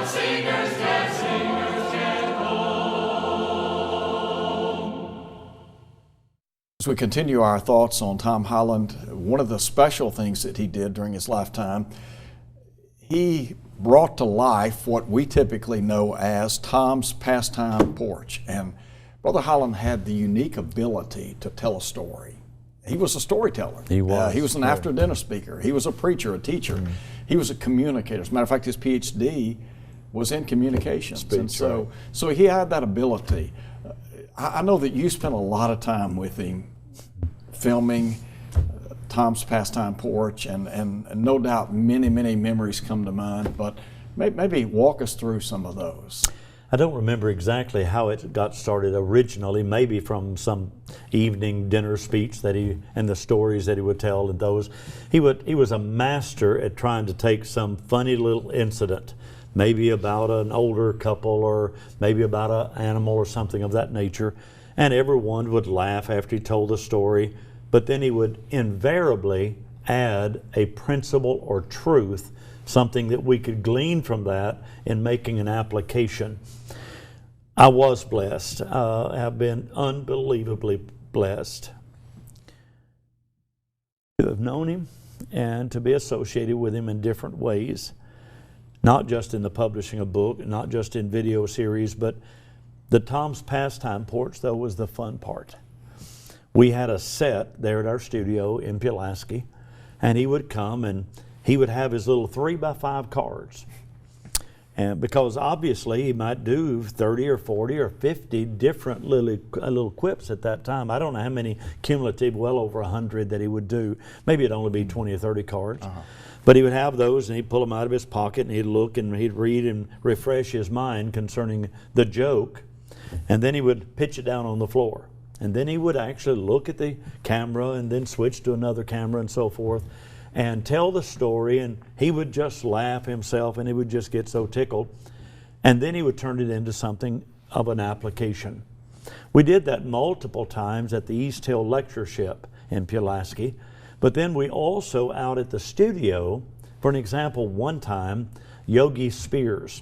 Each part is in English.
As we continue our thoughts on Tom Holland, one of the special things that he did during his lifetime, he brought to life what we typically know as Tom's Pastime Porch. And Brother Holland had the unique ability to tell a story. He was a storyteller. He was. He was an after-dinner speaker. He was a preacher, a teacher. Mm-hmm. He was a communicator. As a matter of fact, his PhD was in communications. Speech, and so he had that ability. I know that you spent a lot of time with him filming Tom's Pastime Porch, and no doubt many memories come to mind, but maybe walk us through some of those. I don't remember exactly how it got started originally, maybe from some evening dinner speech that and the stories that he would tell, and those. He was a master at trying to take some funny little incident, maybe about an older couple or maybe about an animal or something of that nature, and everyone would laugh after he told the story, but then he would invariably add a principle or truth, something that we could glean from that in making an application. I was blessed. Have been unbelievably blessed to have known him and to be associated with him in different ways, not just in the publishing of book, not just in video series, but the Tom's Pastime Porch, though, was the fun part. We had a set there at our studio in Pulaski, and he would come and he would have his little 3x5 cards. And because obviously he might do 30 or 40 or 50 different little quips at that time. I don't know how many cumulative, well over 100 that he would do. Maybe it'd only be 20 or 30 cards. But he would have those, and he'd pull them out of his pocket, and he'd look and he'd read and refresh his mind concerning the joke. And then he would pitch it down on the floor. And then he would actually look at the camera and then switch to another camera and so forth and tell the story, and he would just laugh himself, and he would just get so tickled. And then he would turn it into something of an application. We did that multiple times at the East Hill Lectureship in Pulaski, but then we also out at the studio, for an example, one time, Yogi Spears,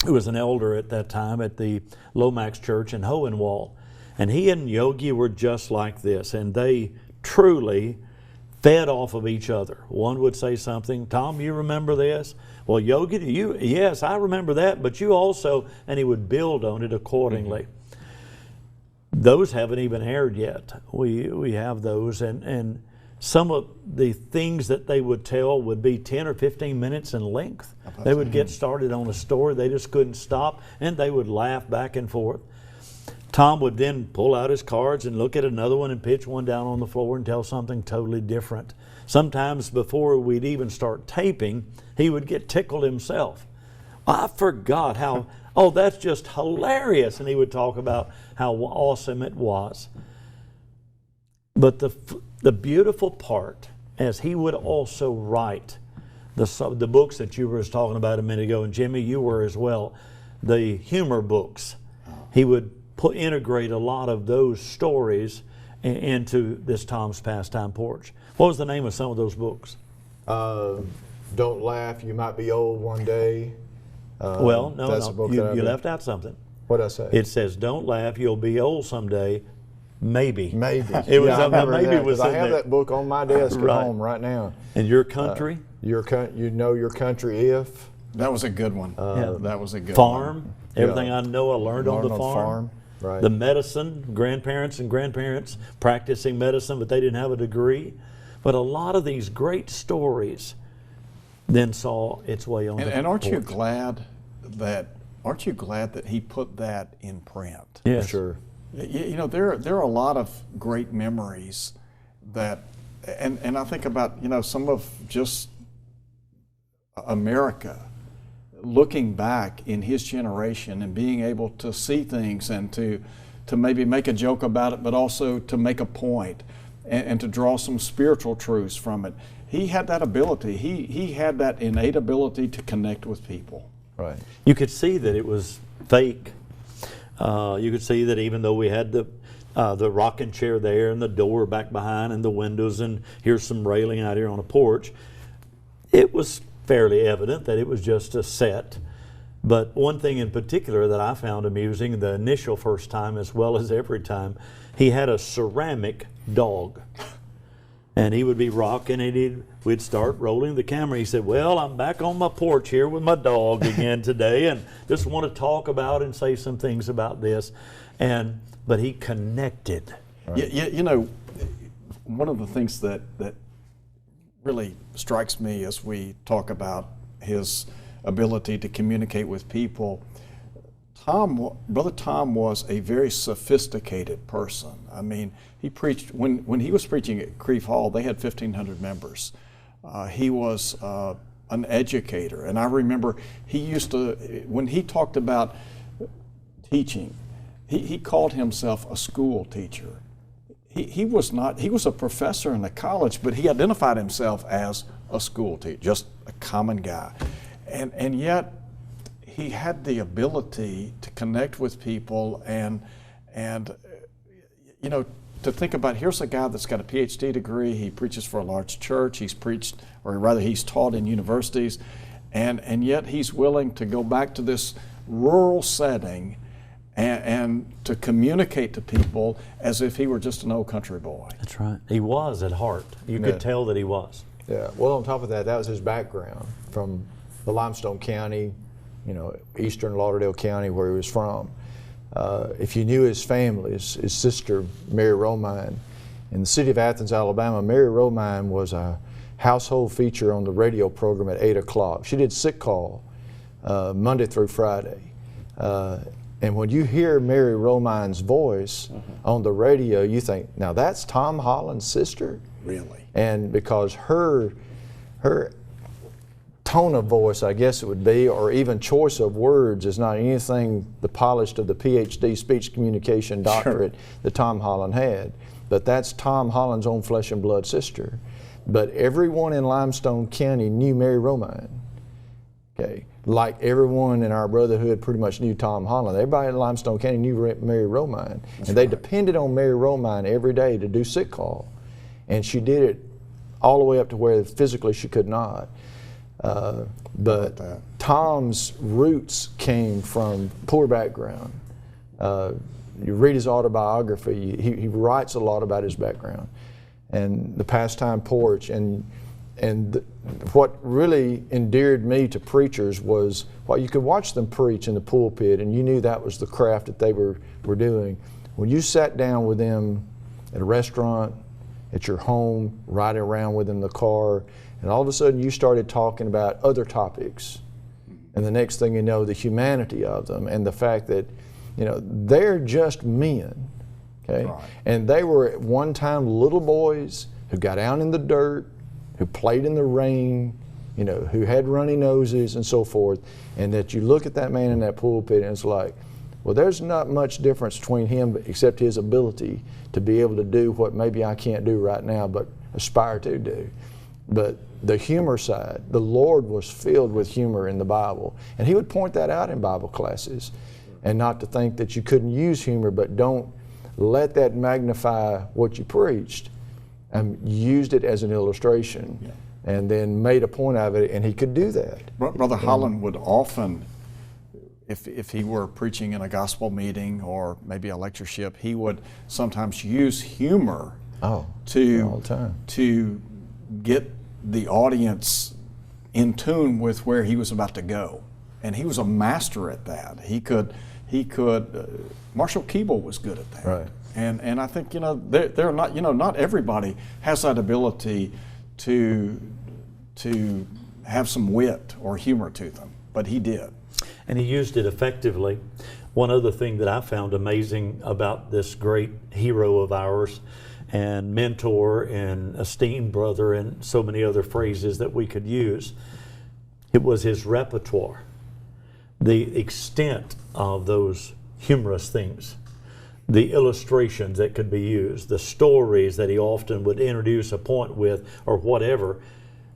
who was an elder at that time at the Lomax Church in Hohenwald, and he and Yogi were just like this, and they truly fed off of each other. One would say something, Tom, you remember this? Well, Yogi, do you? Yes, I remember that, but you also, and he would build on it accordingly. Those haven't even aired yet. We have those, and some of the things that they would tell would be 10 or 15 minutes in length. They would get started on a story, they just couldn't stop, and they would laugh back and forth. Tom would then pull out his cards and look at another one and pitch one down on the floor and tell something totally different. Sometimes before we'd even start taping, he would get tickled himself. I forgot how, oh, that's just hilarious. And he would talk about how awesome it was. But the beautiful part, as he would also write the books that you were talking about a minute ago, and Jimmy, you were as well, the humor books. He would integrate a lot of those stories into this Tom's Pastime Porch. What was the name of some of those books? Don't Laugh, You Might Be Old One Day. Well, no, you left out something. What'd I say? It says, don't laugh, you'll be old someday. Maybe. Maybe. It was, yeah, maybe was I have that book on my desk at home right now. And Your Country? You Know Your Country If. That was a good one. That was a good Farm. one. Everything I know I learned on the farm. Right. The medicine, grandparents practicing medicine, but they didn't have a degree. But a lot of these great stories then saw its way on the And aren't you porch. glad that he put that in print? Yes. For sure. You know, there are a lot of great memories that, and I think about, you know, some of just America looking back in his generation and being able to see things and to maybe make a joke about it, but also to make a point and to draw some spiritual truths from it. He had that ability. He had that innate ability to connect with people. Right. You could see that it was fake. You could see that even though we had the rocking chair there and the door back behind and the windows and here's some railing out here on a porch, it was fairly evident that it was just a set. But one thing in particular that I found amusing, the initial first time as well as every time, he had a ceramic dog. And he would be rocking and we'd start rolling the camera. He said, well, I'm back on my porch here with my dog again today and just want to talk about and say some things about this. But he connected. Right. You know, one of the things that really strikes me as we talk about his ability to communicate with people, Brother Tom was a very sophisticated person. I mean, he preached, when he was preaching at Creve Hall, they had 1,500 members. He was an educator, and I remember he used to, when he talked about teaching, he called himself a school teacher. He was a professor in a college, but he identified himself as a school teacher, just a common guy. And yet, he had the ability to connect with people and you know, to think about, here's a guy that's got a PhD degree, he preaches for a large church, he's preached, or rather he's taught in universities, and yet he's willing to go back to this rural setting and to communicate to people as if he were just an old country boy. That's right. He was at heart. You could tell that he was. Yeah. Well, on top of that, that was his background from the Limestone County, you know, eastern Lauderdale County, where he was from. If you knew his family, his sister, Mary Romine, in the city of Athens, Alabama, Mary Romine was a household feature on the radio program at 8 o'clock. She did sick call Monday through Friday. And when you hear Mary Romine's voice on the radio, you think, now that's Tom Holland's sister? Really? And because her tone of voice, I guess it would be, or even choice of words is not anything the polished of the PhD speech communication doctorate that Tom Holland had. But that's Tom Holland's own flesh and blood sister. But everyone in Limestone County knew Mary Romine. Okay, like everyone in our brotherhood pretty much knew Tom Holland. Everybody in Limestone County knew Mary Romine. And they depended on Mary Romine every day to do sick call. And she did it all the way up to where physically she could not. But Tom's roots came from poor background. You read his autobiography, he writes a lot about his background and the pastime porch. And what really endeared me to preachers was, well, you could watch them preach in the pulpit and you knew that was the craft that they were doing. When you sat down with them at a restaurant, at your home, riding around with them in the car, and all of a sudden you started talking about other topics. And the next thing you know, the humanity of them and the fact that, you know, they're just men, okay? Right. And they were at one time little boys who got out in the dirt, who played in the rain, you know, who had runny noses and so forth, and that you look at that man in that pulpit and it's like, well, there's not much difference between him except his ability to be able to do what maybe I can't do right now, but aspire to do. But the humor side, the Lord was filled with humor in the Bible, and he would point that out in Bible classes, and not to think that you couldn't use humor, but don't let that magnify what you preached. Used it as an illustration, and then made a point of it, and he could do that. Brother Holland would often, if he were preaching in a gospel meeting or maybe a lectureship, he would sometimes use humor to get the audience in tune with where he was about to go, and he was a master at that. He could. Marshall Keeble was good at that. Right. And I think, you know, they're not, you know, not everybody has that ability to have some wit or humor to them, but he did. And he used it effectively. One other thing that I found amazing about this great hero of ours and mentor and esteemed brother and so many other phrases that we could use, it was his repertoire, the extent of those humorous things, the illustrations that could be used, the stories that he often would introduce a point with or whatever.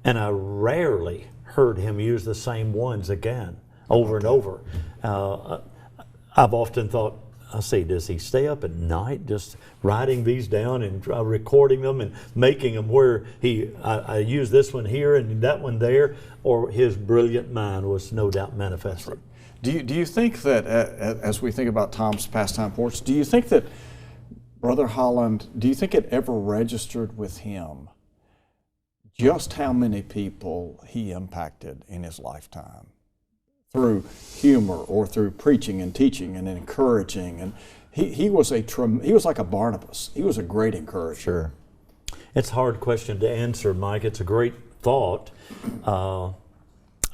And I rarely heard him use the same ones again, over and over. I've often thought, I say, does he stay up at night just writing these down and recording them and making them where I use this one here and that one there, or his brilliant mind was no doubt manifested. Do you think that, as we think about Tom's Pastime Porch, do you think that Brother Holland, do you think it ever registered with him just how many people he impacted in his lifetime through humor or through preaching and teaching and encouraging? And he was like a Barnabas. He was a great encourager. Sure. It's a hard question to answer, Mike. It's a great thought.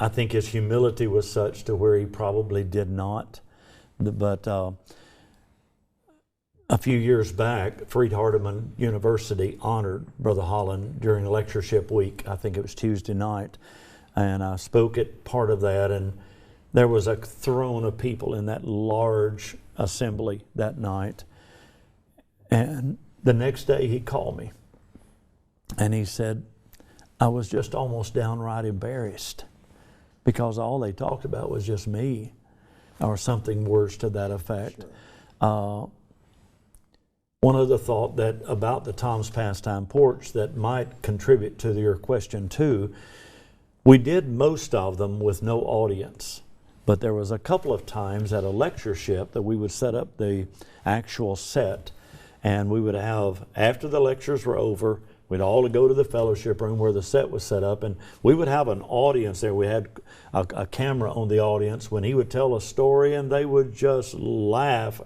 I think his humility was such to where he probably did not. But a few years back, Freed-Hardeman University honored Brother Holland during lectureship week. I think it was Tuesday night. And I spoke at part of that, and there was a throng of people in that large assembly that night. And the next day he called me, and he said, I was just almost downright embarrassed, because all they talked about was just me, or something words to that effect. Sure. One other thought that about the Tom's Pastime Porch that might contribute to your question too, we did most of them with no audience, but there was a couple of times at a lectureship that we would set up the actual set, and we would have, after the lectures were over, we'd all go to the fellowship room where the set was set up, and we would have an audience there. We had a camera on the audience when he would tell a story, and they would just laugh,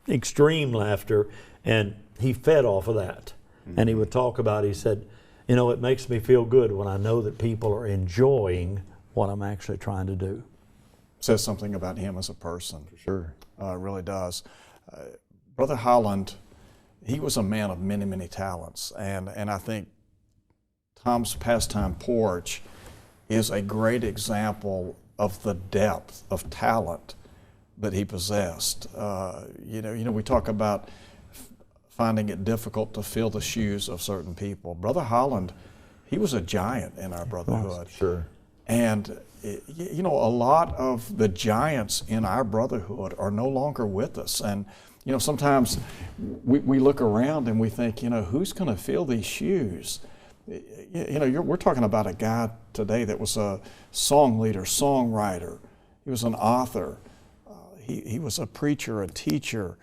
extreme laughter, and he fed off of that. Mm-hmm. And he would talk about, he said, you know, it makes me feel good when I know that people are enjoying what I'm actually trying to do. Says something about him as a person. For sure. It really does. Brother Holland, he was a man of many, many talents, and I think Tom's Pastime Porch is a great example of the depth of talent that he possessed. You know, we talk about finding it difficult to fill the shoes of certain people. Brother Holland, he was a giant in our brotherhood. Sure. And you know, a lot of the giants in our brotherhood are no longer with us, and you know, sometimes we look around and we think, you know, who's going to fill these shoes? You know, we're talking about a guy today that was a song leader, songwriter. He was an author. He was a preacher, a teacher.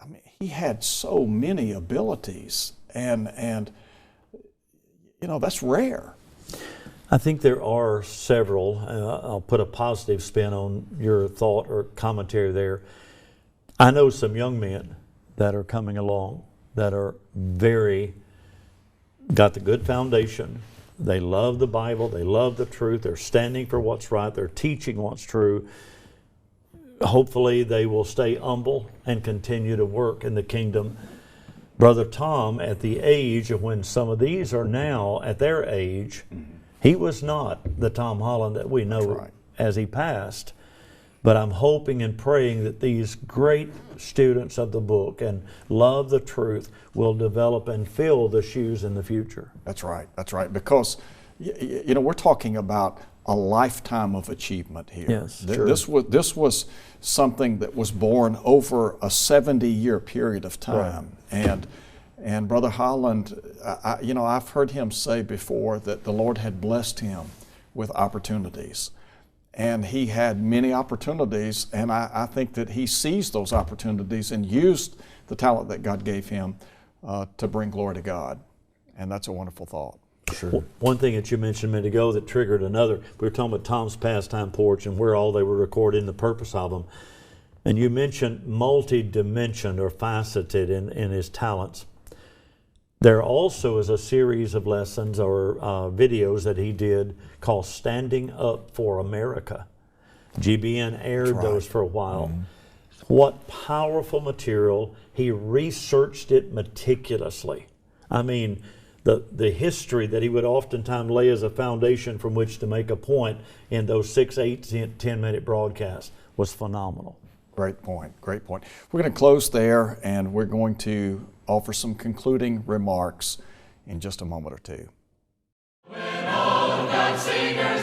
I mean, he had so many abilities, and you know, that's rare. I think there are several. I'll put a positive spin on your thought or commentary there. I know some young men that are coming along that are got the good foundation. They love the Bible. They love the truth. They're standing for what's right. They're teaching what's true. Hopefully they will stay humble and continue to work in the kingdom. Brother Tom, at the age of when some of these are now at their age, he was not the Tom Holland that we know as he passed. But I'm hoping and praying that these great students of the book and love the truth will develop and fill the shoes in the future. That's right. That's right. Because, you know, we're talking about a lifetime of achievement here. Yes, sure. This was something that was born over a 70-year period of time. Right. And Brother Holland, you know, I've heard him say before that the Lord had blessed him with opportunities. And he had many opportunities, and I think that he seized those opportunities and used the talent that God gave him to bring glory to God. And that's a wonderful thought. Sure. One thing that you mentioned a minute ago that triggered another, we were talking about Tom's Pastime Porch and where all they were recorded and the purpose of them. And you mentioned multi-dimensioned or faceted in his talents. There also is a series of lessons or videos that he did called Standing Up for America. GBN aired those for a while. Mm-hmm. What powerful material. He researched it meticulously. I mean, the history that he would oftentimes lay as a foundation from which to make a point in those 6, 8, 10-minute broadcasts was phenomenal. Great point, great point. We're going to close there, and we're going to offer some concluding remarks in just a moment or two. When all of God's singers